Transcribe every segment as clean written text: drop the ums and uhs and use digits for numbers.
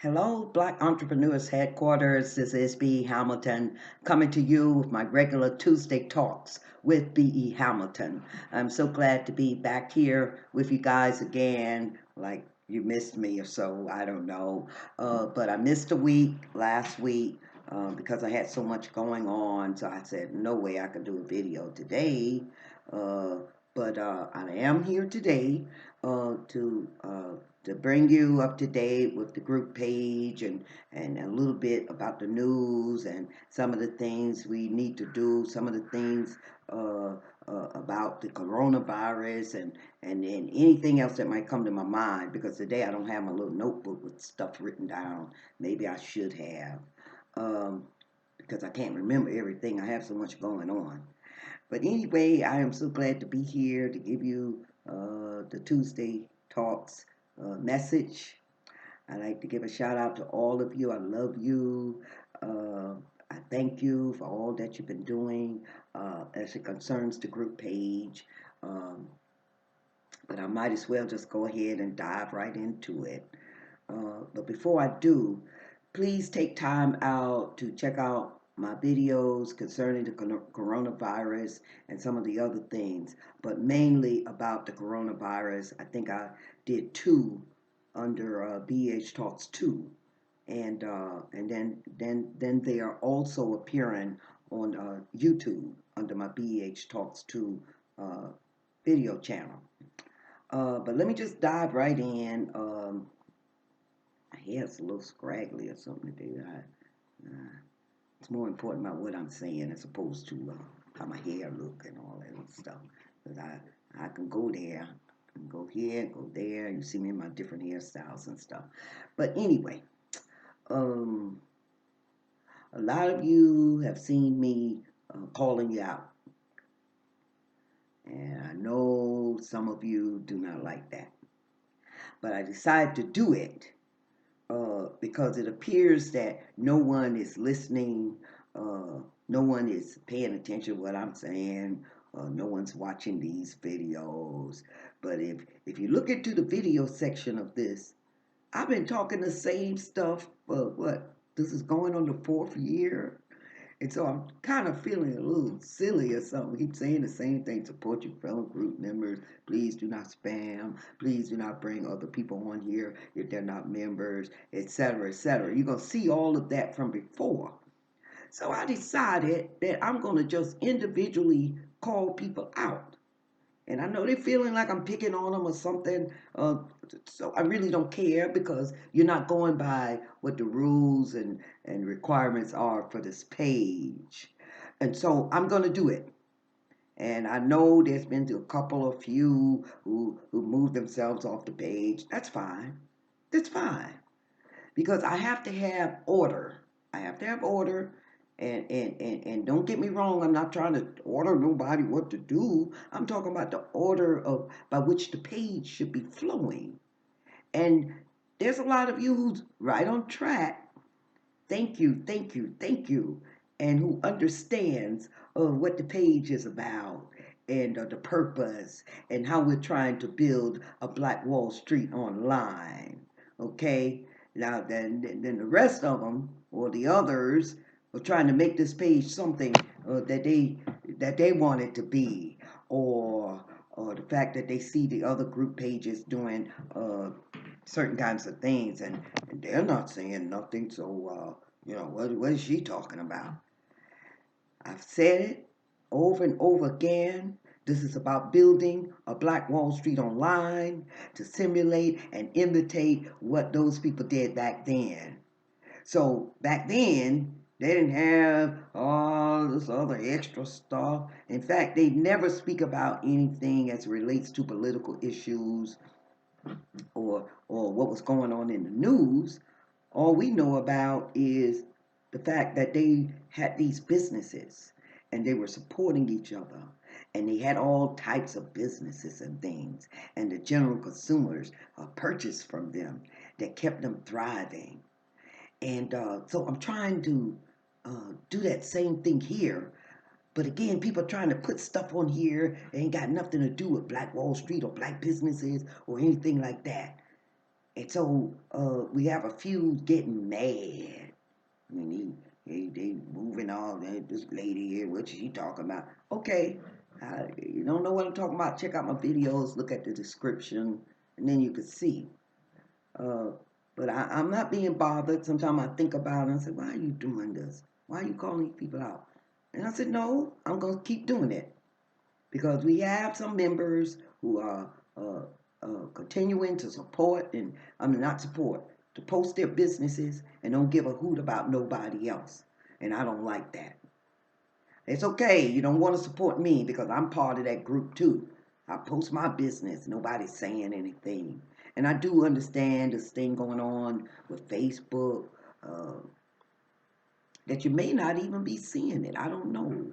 Hello, Black Entrepreneurs Headquarters. This is B.E. Hamilton coming to you with my regular Tuesday talks with B.E. Hamilton. I'm so glad to be back here with you guys again. Like you missed me or so, I don't know. But I missed a week last week because I had so much going on. So I said, no way I could do a video today. Uh, but I am here today to bring you up to date with the group page and a little bit about the news and some of the things we need to do, some of the things about the coronavirus and anything else that might come to my mind because today I don't have my little notebook with stuff written down. Maybe I should have um, because I can't remember everything. I have so much going on. But anyway, I am so glad to be here to give you the Tuesday Talks message. I like to give a shout out to all of you. I love you. Uh, I thank you for all that you've been doing as it concerns the group page. Um, but I might as well just go ahead and dive right into it. But before I do, please take time out to check out my videos concerning the coronavirus and some of the other things, but mainly about the coronavirus. I think I did two under BH Talks 2, and then they are also appearing on YouTube under my BH Talks 2 uh, video channel. But let me just dive right in. My hair's a little scraggly or something today. It's more important about what I'm saying as opposed to how my hair look and all that other stuff. Because I can go there, and go here, go there. You see me in my different hairstyles and stuff. But anyway, um, a lot of you have seen me calling you out. And I know some of you do not like that. But I decided to do it because it appears that no one is listening, no one is paying attention to what I'm saying, no one's watching these videos. But if you look into the video section of this, I've been talking the same stuff for what? This is going on the fourth year. And so I'm kind of feeling a little silly or something. Keep saying the same thing. Support your fellow group members. Please do not spam. Please do not bring other people on here if they're not members, etc., etc. You're going to see all of that from before. So I decided that I'm going to just individually call people out. And I know they're feeling like I'm picking on them or something. So I really don't care because you're not going by what the rules and requirements are for this page. And so I'm going to do it. And I know there's been a couple of few who moved themselves off the page. That's fine. That's fine because I have to have order. I have to have order. And don't get me wrong, I'm not trying to order nobody what to do. I'm talking about the order of by which the page should be flowing. And there's a lot of you who's right on track. Thank you, thank you, thank you. And who understands what the page is about and the purpose and how we're trying to build a Black Wall Street online. Okay? Now, then the rest of them or the others are trying to make this page something that they want it to be, or the fact that they see the other group pages doing certain kinds of things, and they're not saying nothing. So what is she talking about? I've said it over and over again. This is about building a Black Wall Street online to simulate and imitate what those people did back then. So back then, they didn't have all this other extra stuff. In fact, they never speak about anything as it relates to political issues or what was going on in the news. All we know about is the fact that they had these businesses and they were supporting each other and they had all types of businesses and things, and the general consumers purchased from them that kept them thriving. And so I'm trying to do that same thing here. But again, people are trying to put stuff on here that ain't got nothing to do with Black Wall Street or black businesses or anything like that. And so we have a few getting mad. And they moving all that. This lady here, what she talking about? Okay, you don't know what I'm talking about? Check out my videos, look at the description, and then you can see. Uh, but I'm not being bothered. Sometimes I think about it and say, why are you doing this? Why are you calling these people out? And I said, no, I'm going to keep doing it because we have some members who are continuing to support and I mean not support to post their businesses and don't give a hoot about nobody else, and I don't like that. It's okay, you don't want to support me because I'm part of that group too. I post my business, nobody's saying anything, and I do understand this thing going on with Facebook, uh, that you may not even be seeing it. I don't know.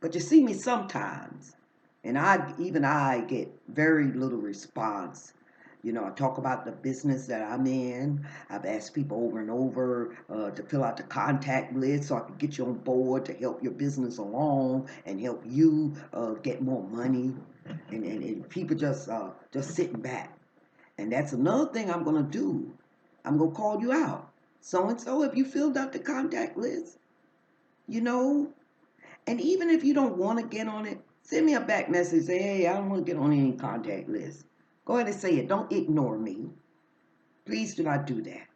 But you see me sometimes, and I get very little response. You know, I talk about the business that I'm in. I've asked people over and over to fill out the contact list so I can get you on board to help your business along and help you get more money. And people just sitting back. And that's another thing I'm gonna do. I'm gonna call you out. So and so, if you filled out the contact list, you know, and even if you don't want to get on it, send me a back message. Say, hey, I don't want to get on any contact list. Go ahead and say it. Don't ignore me. Please do not do that.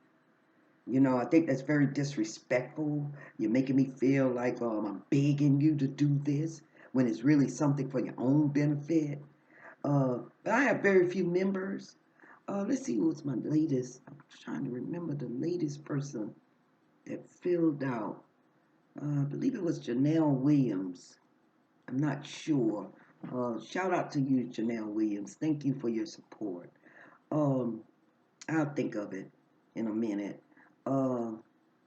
You know, I think that's very disrespectful. You're making me feel like I'm begging you to do this when it's really something for your own benefit. But I have very few members. Let's see what's my latest. I'm trying to remember the latest person that filled out. I believe it was Janelle Williams. I'm not sure. Shout out to you, Janelle Williams. Thank you for your support. Um, I'll think of it in a minute. Uh,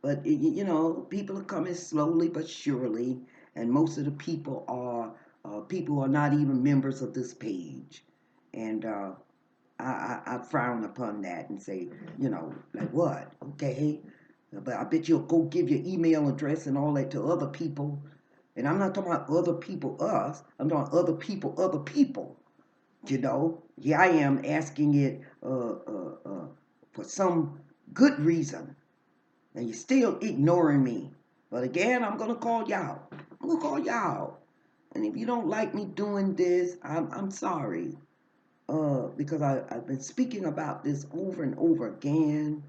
but you know, people are coming slowly but surely, and most of the people are not even members of this page, and I frown upon that and say, you know, like what? Okay, but I bet you'll go give your email address and all that to other people. And I'm not talking about other people, us. I'm talking other people. You know, here I am asking it for some good reason, and you're still ignoring me. But again, I'm gonna call y'all. I'm gonna call y'all. And if you don't like me doing this, I'm sorry. Because I've been speaking about this over and over again.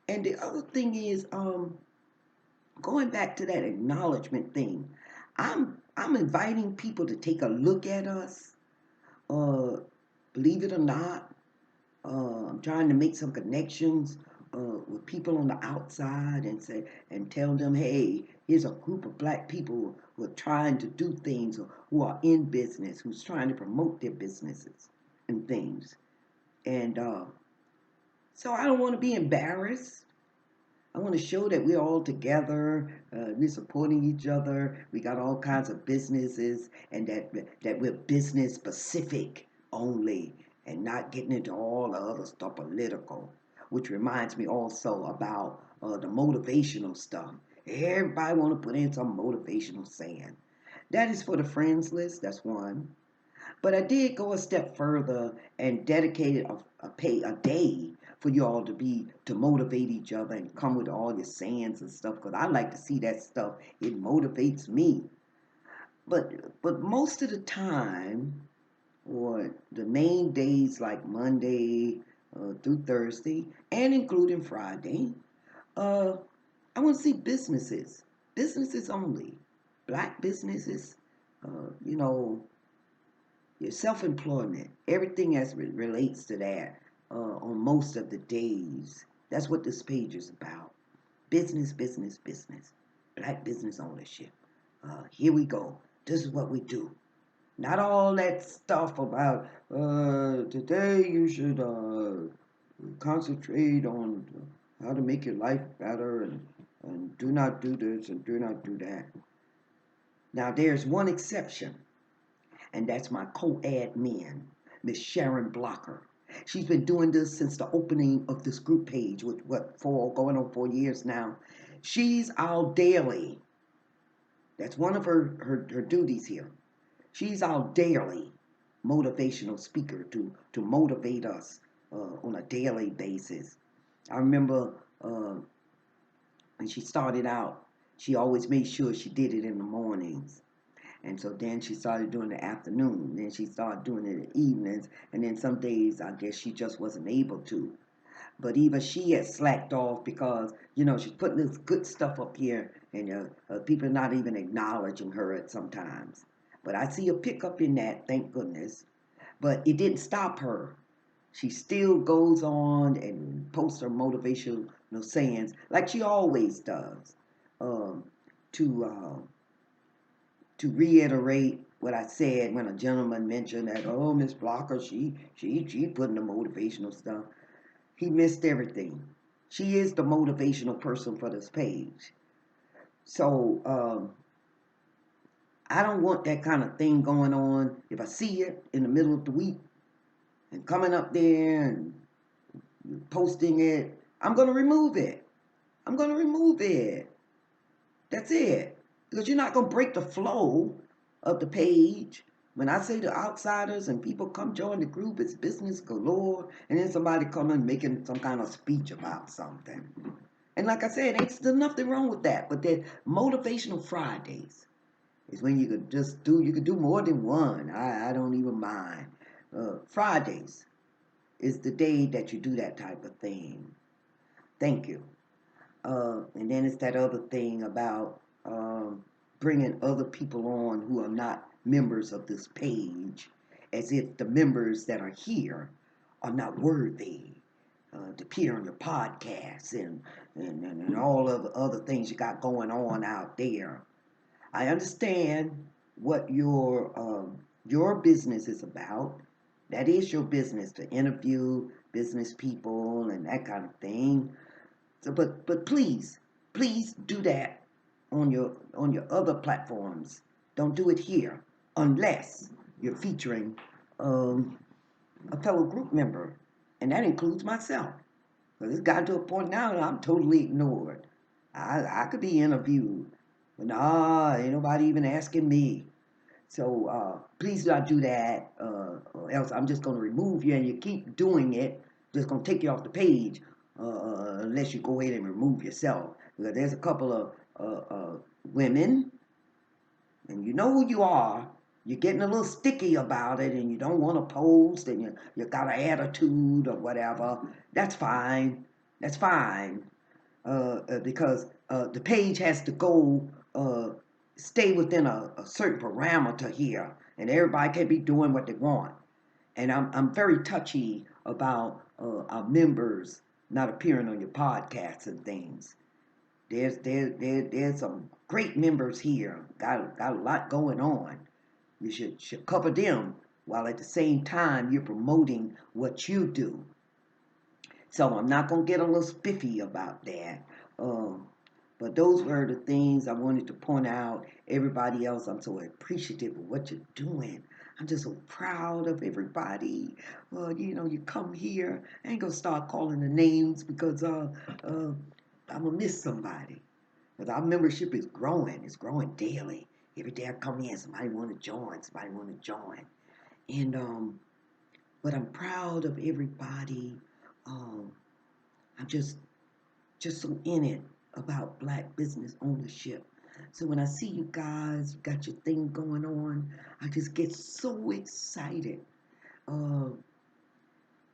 And the other thing is, going back to that acknowledgement thing, I'm inviting people to take a look at us. Uh, Believe it or not, I'm trying to make some connections with people on the outside and say and tell them, hey, here's a group of black people who are trying to do things, or who are in business, who's trying to promote their businesses and things. And so I don't want to be embarrassed. I want to show that we're all together, we're supporting each other, we got all kinds of businesses, and that we're business specific only, and not getting into all the other stuff political. Which reminds me also about the motivational stuff. Everybody want to put in some motivational saying. That is for the friends list. That's one. But I did go a step further and dedicated a day for y'all to motivate each other and come with all your sayings and stuff, because I like to see that stuff. It motivates me. But most of the time, or the main days like Monday through Thursday, and including Friday, uh, I want to see businesses only, black businesses. You know, your self-employment, everything as it relates to that on most of the days. That's what this page is about. Business, business, business. Black business ownership. Here we go. This is what we do. Not all that stuff about today you should concentrate on how to make your life better, and do not do this and do not do that. Now, there's one exception, and that's my co-admin, Miss Sharon Blocker. She's been doing this since the opening of this group page, with going on 4 years now. She's our daily. That's one of her duties here. She's our daily motivational speaker to motivate us on a daily basis. I remember when she started out, she always made sure she did it in the mornings. And so then she started doing the afternoon. Then she started doing it in the evenings. And then some days, I guess she just wasn't able to. But even she had slacked off because, she's putting this good stuff up here and people are not even acknowledging her at sometimes. But I see a pickup in that, thank goodness. But it didn't stop her. She still goes on and posts her motivational sayings like she always does, um, to to reiterate what I said when a gentleman mentioned that, oh, Miss Blocker, she putting the motivational stuff. He missed everything. She is the motivational person for this page. So I don't want that kind of thing going on. If I see it in the middle of the week and coming up there and posting it, I'm going to remove it. I'm going to remove it. That's it. Because you're not going to break the flow of the page. When I say to outsiders and people come join the group, it's business galore. And then somebody coming making some kind of speech about something. And like I said, there's nothing wrong with that. But the motivational Fridays is when you could do more than one. I don't even mind. Fridays is the day that you do that type of thing. Thank you. And then it's that other thing about bringing other people on who are not members of this page, as if the members that are here are not worthy to appear on your podcast and all of the other things you got going on out there. I understand what your business is about. That is your business, to interview business people and that kind of thing. So, but please do that on your other platforms. Don't do it here unless you're featuring um, a fellow group member, and that includes myself. Because it's gotten to a point now that I'm totally ignored. I could be interviewed, but nah, ain't nobody even asking me. So please do not do that, or else I'm just going to remove you, and you keep doing it. Just going to take you off the page unless you go ahead and remove yourself. Because there's a couple of women, and you know who you are. You're getting a little sticky about it, and you don't want to post, and you got an attitude or whatever. That's fine. That's fine. Because the page has to go stay within a certain parameter here, and everybody can be doing what they want. And I'm very touchy about our members not appearing on your podcasts and things. There's some great members here. Got a lot going on. You should cover them while at the same time you're promoting what you do. So I'm not gonna get a little spiffy about that. Um, but those were the things I wanted to point out. Everybody else, I'm so appreciative of what you're doing. I'm just so proud of everybody. Well, you come here. I ain't gonna start calling the names because I'm gonna miss somebody. Because our membership is growing. It's growing daily. Every day I come in, somebody want to join. Somebody want to join. And but I'm proud of everybody. Um, I'm just so in it about black business ownership. So when I see you guys, you got your thing going on, I just get so excited. Uh,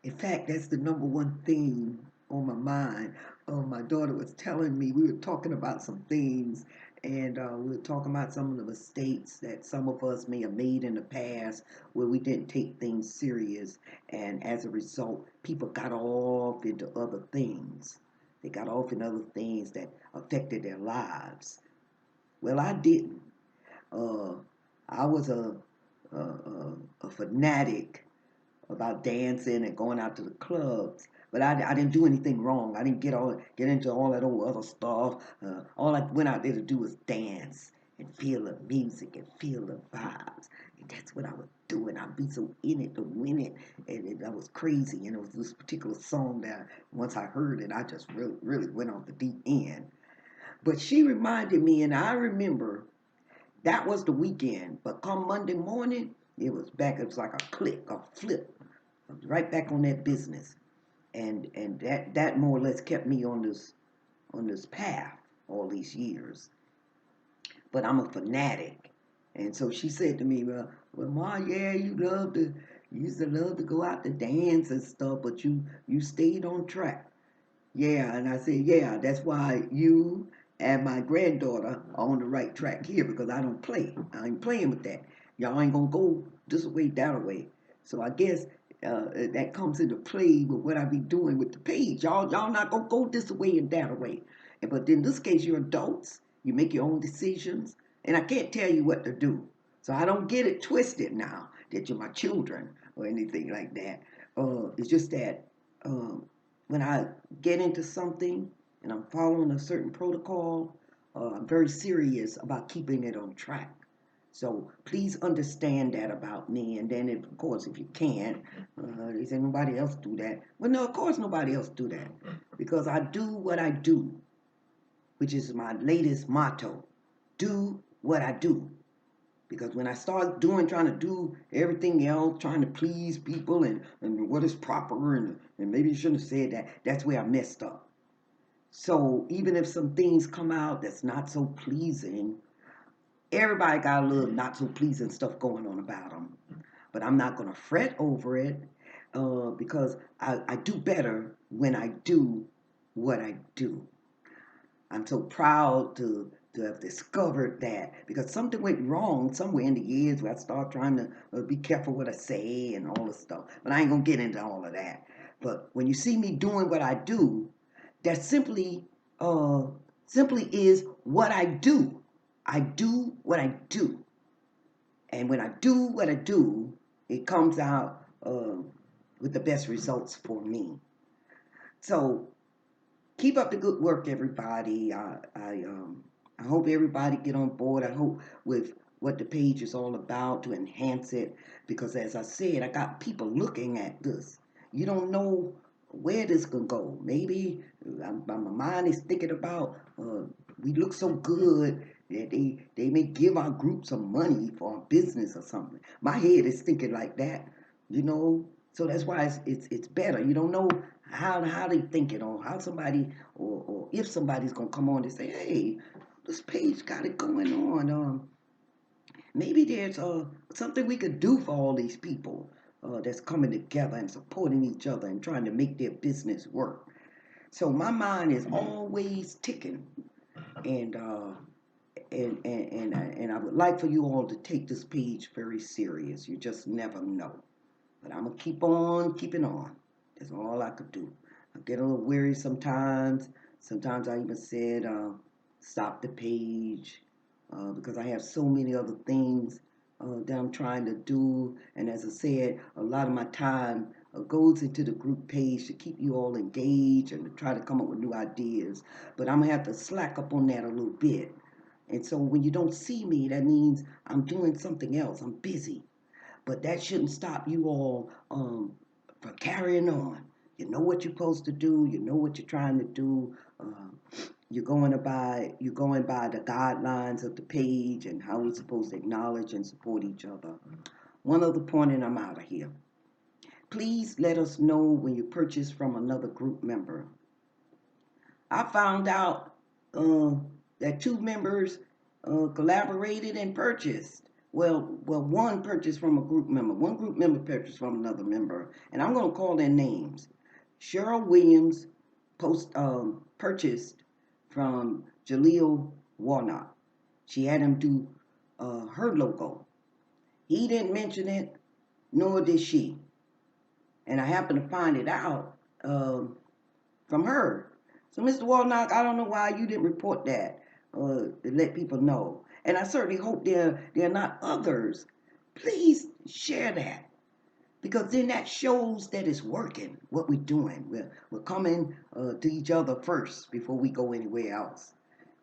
in fact, that's the number one thing on my mind. My daughter was telling me, we were talking about some things, and we were talking about some of the mistakes that some of us may have made in the past where we didn't take things serious, and as a result, people got off into other things. They got off in other things that affected their lives. Well, I didn't. Uh, I was a fanatic about dancing and going out to the clubs. But I didn't do anything wrong. I didn't get into all that old other stuff. All I went out there to do was dance and feel the music and feel the vibes. And that's what I was doing. I'd be so in it to win it. And I was crazy. And it was this particular song that once I heard it, I just really, really went off the deep end. But she reminded me, and I remember that was the weekend. But come Monday morning, it was back. It was like a click, a flip. I was right back on that business. and that more or less kept me on this path all these years. But I'm a fanatic. And so she said to me, well, Ma, yeah, you used to love to go out to dance and stuff, but you stayed on track. Yeah, and I said, yeah, that's why you and my granddaughter are on the right track here because I don't play. I ain't playing with that. Y'all ain't gonna go this way, that way. So I guess that comes into play with what I be doing with the page. Y'all not gonna go this way and that way. But in this case, you're adults. You make your own decisions, and I can't tell you what to do. So I don't get it twisted now that you're my children or anything like that. It's just that. Um, when I get into something and I'm following a certain protocol, I'm very serious about keeping it on track. So please understand that about me. And then, of course, if you can't, they say nobody else do that. Well, no, of course nobody else do that because I do what I do, which is my latest motto: do what I do. Because when I start trying to do everything else, trying to please people and what is proper, and maybe you shouldn't have said that, that's where I messed up. So even if some things come out that's not so pleasing, everybody got a little not so pleasing stuff going on about them. But I'm not going to fret over it because I do better when I do what I do. I'm so proud to have discovered that because something went wrong somewhere in the years where I started trying to be careful what I say and all this stuff. But I ain't gonna get into all of that. But when you see me doing what I do, that uh, simply is what I do. I do what I do, and when I do what I do, it comes out with the best results for me. So keep up the good work, everybody. I hope everybody get on board. I hope with what the page is all about to enhance it, because as I said, I got people looking at this. You don't know where this can go. Maybe my mind is thinking about we look so good that they may give our group some money for a business or something. My head is thinking like that, you know. So that's why it's better. You don't know how they think it or how somebody or if somebody's gonna come on and say, hey, this page got it going on. Maybe there's something we could do for all these people that's coming together and supporting each other and trying to make their business work. So my mind is always ticking, and and I would like for you all to take this page very serious. You just never know. But I'm gonna keep on keeping on. That's all I could do. I get a little weary sometimes. Sometimes I even said stop the page because I have so many other things that I'm trying to do. And as I said, a lot of my time goes into the group page to keep you all engaged and to try to come up with new ideas. But I'm gonna have to slack up on that a little bit. And so when you don't see me, that means I'm doing something else. I'm busy. But that shouldn't stop you all from carrying on. You know what you're supposed to do. You know what you're trying to do. You're going by the guidelines of the page and how we're supposed to acknowledge and support each other. One other point, and I'm out of here. Please let us know when you purchase from another group member. I found out that two members collaborated and purchased. Well, one purchased from a group member. One group member purchased from another member, and I'm going to call their names. Cheryl Williams purchased from Jaleel Warnock. She had him do her logo. He didn't mention it, nor did she. And I happened to find it out from her. So, Mr. Warnock, I don't know why you didn't report that to let people know. And I certainly hope there are not others. Please share that because then that shows that it's working, what we're doing. We're coming to each other first before we go anywhere else.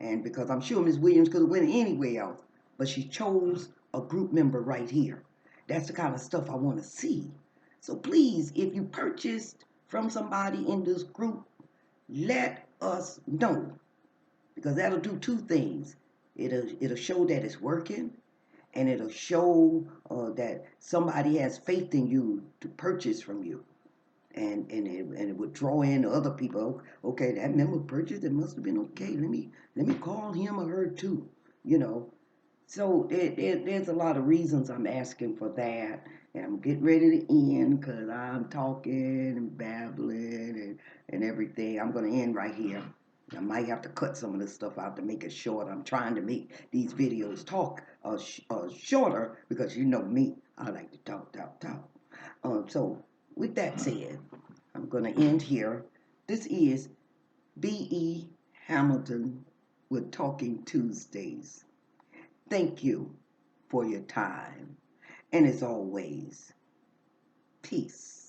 And because I'm sure Ms. Williams could have went anywhere else, but she chose a group member right here. That's the kind of stuff I want to see. So please, if you purchased from somebody in this group, let us know because that'll do two things. It'll show that it's working, and it'll show that somebody has faith in you to purchase from you. and it would draw in other people. Okay, that member purchased. It must have been okay. Let me call him or her too. You know. So there's a lot of reasons I'm asking for that, and I'm getting ready to end because I'm talking and babbling and everything. I'm gonna end right here. I might have to cut some of this stuff out to make it short. I'm trying to make these videos talk shorter because you know me, I like to talk. So with that said, I'm gonna end here. This is B.E. Hamilton with Talking Tuesdays. Thank you for your time. And as always, peace.